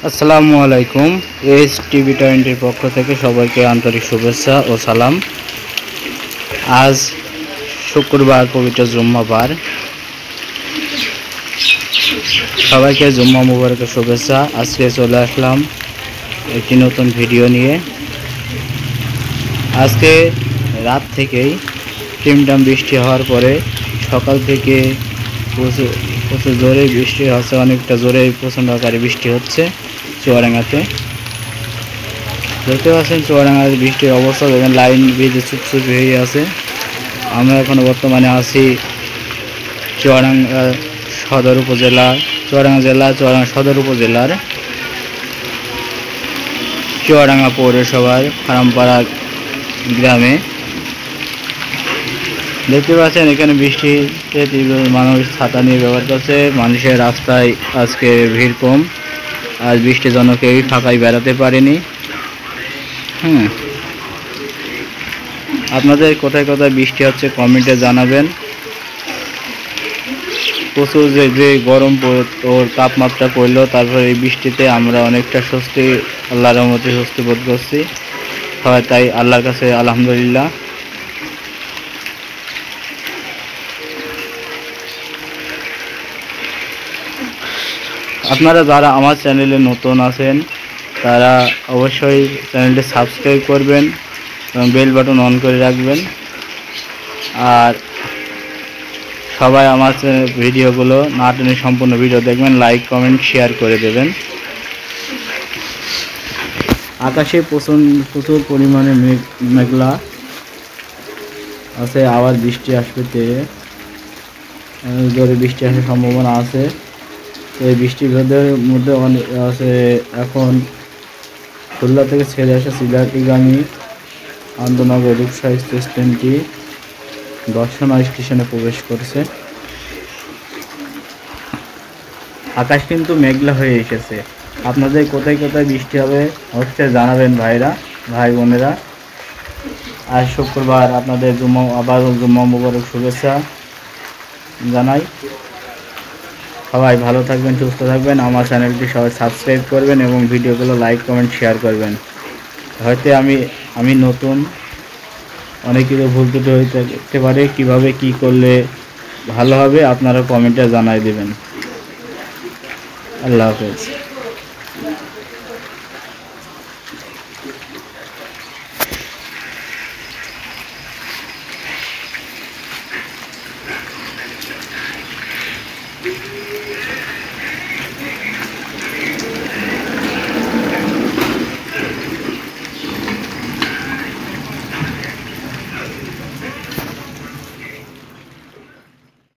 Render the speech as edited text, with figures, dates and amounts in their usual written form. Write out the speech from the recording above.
আসসালামু আলাইকুম। S TV 20 পক্ষ থেকে সবাইকে আন্তরিক শুভেচ্ছা ও সালাম। আজ শুক্রবার, পবিত্র জুম্মাবার। সবাইকে জুম্মা মুবারকের শুভেচ্ছা। আজকে চলে আসলাম একটি নতুন ভিডিও নিয়ে। আজকে রাত থেকেই টিমটাম বৃষ্টি হওয়ার পরে সকাল থেকে প্রচুর জোরে বৃষ্টি হচ্ছে, অনেকটা জোরে প্রচণ্ড আকারে বৃষ্টি হচ্ছে চুয়াডাঙ্গাতে। দেখতে পাচ্ছেন চুয়াডাঙ্গার বৃষ্টির অবস্থা, দেখেন লাইন বেঁধে চুপচুপি হয়ে আছে। আমরা এখন বর্তমানে আছি চুয়াডাঙ্গা সদর উপজেলা, চুয়াডাঙ্গা জেলা, চুয়াডাঙ্গা সদর উপজেলার চুয়াডাঙ্গা পৌরসভার ফারামপাড়া গ্রামে। দেখতে পাচ্ছেন এখানে বৃষ্টিতে মানুষ ছাতা নিয়ে ব্যবহার করছে। মানুষের রাস্তায় আজকে ভিড় কম, আজ বৃষ্টির জন্য কেউই ফাঁকায় বেড়াতে পারেনি। আপনাদের কোথায় কোথায় বৃষ্টি হচ্ছে কমেন্টে জানাবেন। প্রচুর যে গরম ওর তাপমাত্রা পড়লো, তারপরে এই বৃষ্টিতে আমরা অনেকটা স্বস্তি, আল্লাহর রহমতে স্বস্তি বোধ করছি। হয় তাই আল্লাহর কাছে আলহামদুলিল্লাহ। আপনারা যারা আমার চ্যানেলে নতুন আছেন তারা অবশ্যই চ্যানেলটি সাবস্ক্রাইব করবেন এবং বেল বাটন অন করে রাখবেন। আর সবাই আমার ভিডিওগুলো না টেনে সম্পূর্ণ ভিডিও দেখবেন, লাইক কমেন্ট শেয়ার করে দেবেন। আকাশে প্রচুর পরিমাণে মেঘলা আছে, আবার বৃষ্টি আসবে, জোরে বৃষ্টি আসার সম্ভাবনা আছে। এই বৃষ্টির মধ্যে অনেক আছে। এখন খুলনা থেকে ছেড়ে আসা সিলাটিগামী আনন্দনগর রূপসা এক্সপ্রেস ট্রেনটি দর্শনা স্টেশনে প্রবেশ করেছে। আকাশ কিন্তু মেঘলা হয়ে এসেছে। আপনাদের কোথায় কোথায় বৃষ্টি হবে অবশ্যই জানাবেন ভাই বোনেরা। আজ শুক্রবার, আপনাদের জুম্মা মুবারক শুভেচ্ছা জানাই। সবাই ভালো থাকবেন, সুস্থ থাকবেন। আমার চ্যানেলটি সবাই সাবস্ক্রাইব করবেন এবং ভিডিওগুলো লাইক কমেন্ট শেয়ার করবেন। হয়তো আমি নতুন, অনেক কিছু ভুল ত্রুটি হতে পারে। কীভাবে কী করলে ভালো হবে আপনারা কমেন্টে জানাই দেবেন। আল্লাহ হাফেজ।